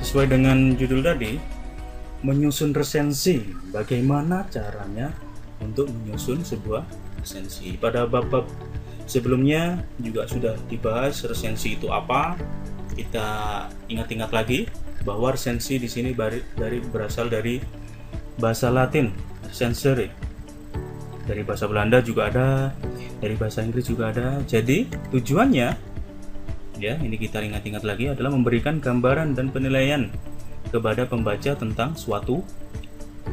Sesuai dengan judul tadi, menyusun resensi. Bagaimana caranya untuk menyusun sebuah resensi? Pada bab-bab sebelumnya juga sudah dibahas resensi itu apa. Kita ingat-ingat lagi bahwa resensi di sini berasal dari bahasa Latin, recensere. Dari bahasa Belanda juga ada, dari bahasa Inggris juga ada. Jadi tujuannya, ya ini kita ingat-ingat lagi, adalah memberikan gambaran dan penilaian kepada pembaca tentang suatu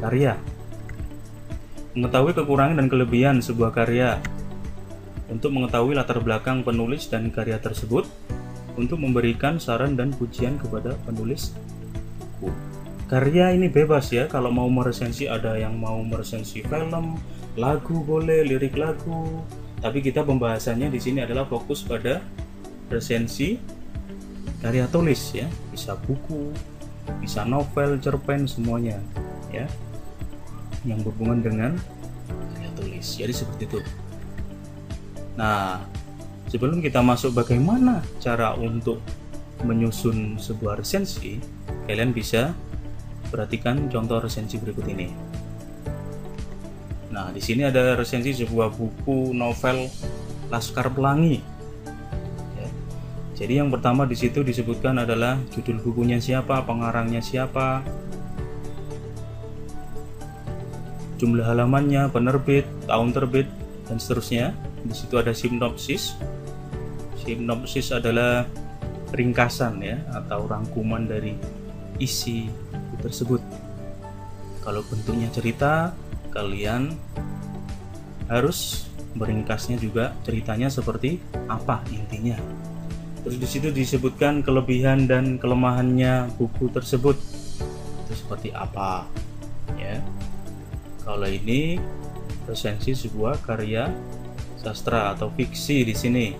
karya, mengetahui kekurangan dan kelebihan sebuah karya, untuk mengetahui latar belakang penulis dan karya tersebut, untuk memberikan saran dan pujian kepada penulis buku. Karya ini bebas ya, kalau mau meresensi, ada yang mau meresensi film, lagu boleh, lirik lagu, tapi kita pembahasannya di sini adalah fokus pada resensi karya tulis ya, bisa buku, bisa novel, cerpen, semuanya ya yang berhubungan dengan karya tulis. Jadi seperti itu. Nah, sebelum kita masuk bagaimana cara untuk menyusun sebuah resensi, kalian bisa perhatikan contoh resensi berikut ini. Nah, di sini ada resensi sebuah buku novel Laskar Pelangi. Ya. Jadi yang pertama di situ disebutkan adalah judul bukunya siapa, pengarangnya siapa, jumlah halamannya, penerbit, tahun terbit, dan seterusnya. Di situ ada sinopsis. Sinopsis adalah ringkasan ya, atau rangkuman dari isi buku tersebut. Kalau bentuknya cerita, kalian harus meringkasnya juga, ceritanya seperti apa intinya. Terus di situ disebutkan kelebihan dan kelemahannya buku tersebut, itu seperti apa ya. Kalau ini resensi sebuah karya sastra atau fiksi di sini.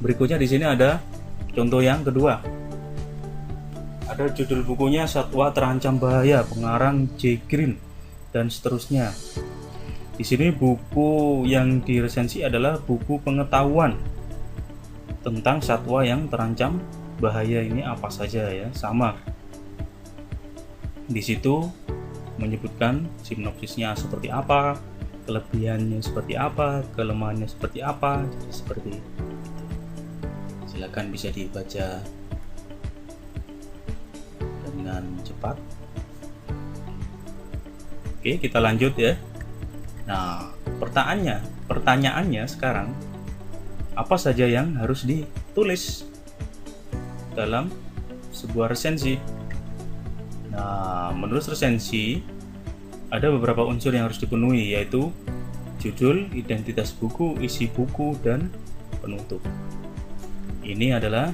Berikutnya di sini ada contoh yang kedua. Ada judul bukunya Satwa Terancam Bahaya, pengarang J. Green, dan seterusnya. Di sini buku yang diresensi adalah buku pengetahuan tentang satwa yang terancam bahaya. Ini apa saja ya, sama. Di situ menyebutkan sinopsisnya seperti apa, kelebihannya seperti apa, kelemahannya seperti apa. Jadi seperti itu. Silakan bisa dibaca dengan cepat. Oke, kita lanjut ya. Nah, pertanyaannya sekarang, apa saja yang harus ditulis dalam sebuah resensi? Nah, menurut resensi ada beberapa unsur yang harus dipenuhi, yaitu judul, identitas buku, isi buku, dan penutup. Ini adalah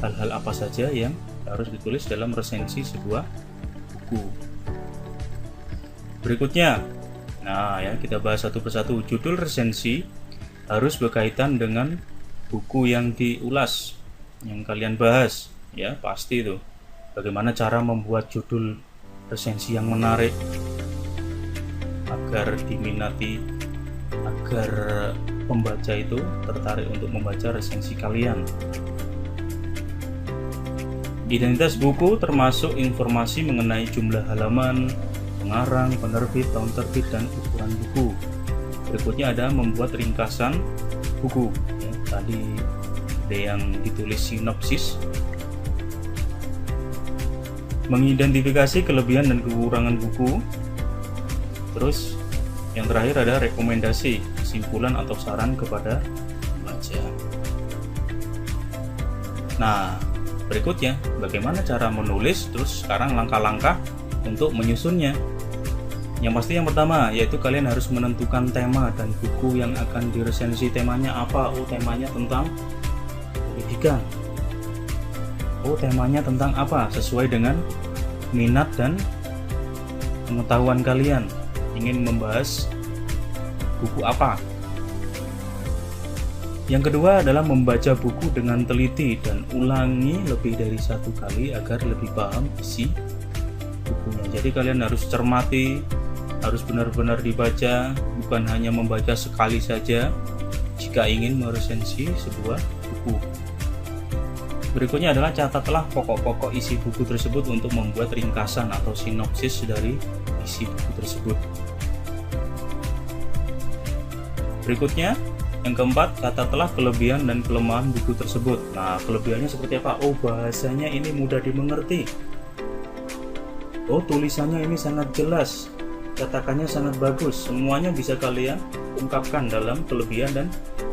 hal-hal apa saja yang harus ditulis dalam resensi sebuah buku. Berikutnya, nah ya, kita bahas satu persatu. Judul resensi harus berkaitan dengan buku yang diulas, yang kalian bahas ya, pasti itu. Bagaimana cara membuat judul resensi yang menarik agar diminati, agar pembaca itu tertarik untuk membaca resensi kalian. Identitas buku termasuk informasi mengenai jumlah halaman, pengarang, penerbit, tahun terbit, dan ukuran buku. Berikutnya ada membuat ringkasan buku ya, tadi ada yang ditulis sinopsis. Mengidentifikasi kelebihan dan kekurangan buku. Terus yang terakhir ada rekomendasi, kesimpulan atau saran kepada pembaca. Nah, berikutnya bagaimana cara menulis. Terus sekarang langkah-langkah untuk menyusunnya. Yang pasti yang pertama yaitu kalian harus menentukan tema dan buku yang akan diresensi. Temanya apa? Oh, temanya tentang pendidikan. Oh, temanya tentang apa? Sesuai dengan minat dan pengetahuan kalian. Ingin membahas buku apa? Yang kedua adalah membaca buku dengan teliti dan ulangi lebih dari satu kali agar lebih paham isi bukunya. Jadi kalian harus cermati, harus benar-benar dibaca, bukan hanya membaca sekali saja jika ingin meresensi sebuah buku. berikutnya adalah catatlah pokok-pokok isi buku tersebut untuk membuat ringkasan atau sinopsis dari isi buku tersebut. Berikutnya, yang keempat, catatlah kelebihan dan kelemahan buku tersebut. Nah, kelebihannya seperti apa? Oh, bahasanya ini mudah dimengerti. Oh, tulisannya ini sangat jelas. Cetakannya sangat bagus. Semuanya bisa kalian ungkapkan dalam kelebihan dan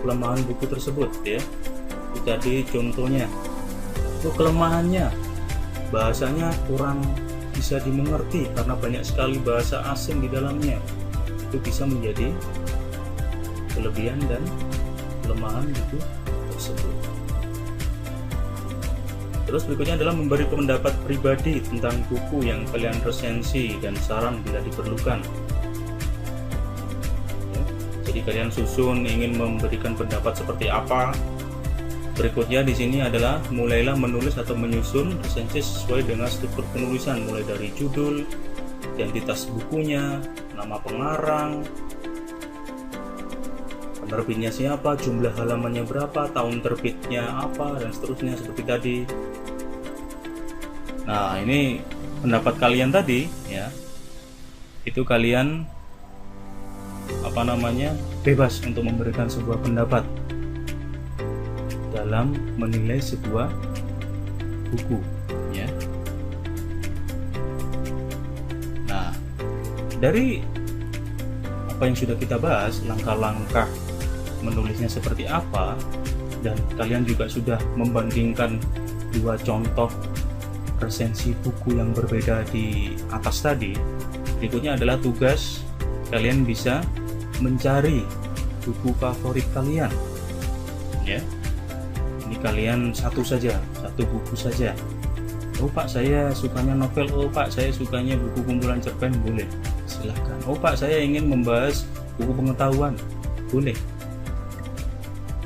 kelemahan buku tersebut, ya. Jadi contohnya. Itu kelemahannya, bahasanya kurang bisa dimengerti karena banyak sekali bahasa asing di dalamnya. Itu bisa menjadi kelebihan dan kelemahan buku tersebut. Terus berikutnya adalah memberi pendapat pribadi tentang buku yang kalian resensi dan saran bila diperlukan. Ya, jadi kalian susun ingin memberikan pendapat seperti apa. Berikutnya di sini adalah mulailah menulis atau menyusun resensi sesuai dengan struktur penulisan, mulai dari judul, identitas bukunya, nama pengarang, penerbitnya siapa, jumlah halamannya berapa, tahun terbitnya apa, dan seterusnya seperti tadi. Nah, ini pendapat kalian tadi, ya. Itu kalian bebas untuk memberikan sebuah pendapat dalam menilai sebuah buku, ya. Nah, dari apa yang sudah kita bahas, langkah-langkah menulisnya seperti apa, dan kalian juga sudah membandingkan dua contoh resensi buku yang berbeda di atas tadi. Berikutnya adalah tugas kalian bisa mencari buku favorit kalian, ya. Ini kalian satu buku saja. Oh Pak, saya sukanya novel. Oh Pak, saya sukanya buku kumpulan cerpen. Boleh, silahkan. Oh Pak, saya ingin membahas buku pengetahuan. Boleh,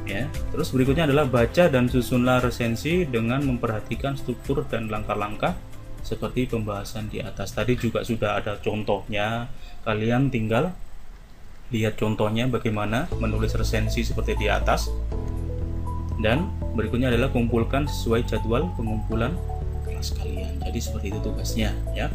ya. Terus berikutnya adalah baca dan susunlah resensi dengan memperhatikan struktur dan langkah-langkah seperti pembahasan di atas. Tadi juga sudah ada contohnya, kalian tinggal lihat contohnya bagaimana menulis resensi seperti di atas. Dan berikutnya adalah kumpulkan sesuai jadwal pengumpulan kelas kalian. Jadi seperti itu tugasnya, ya.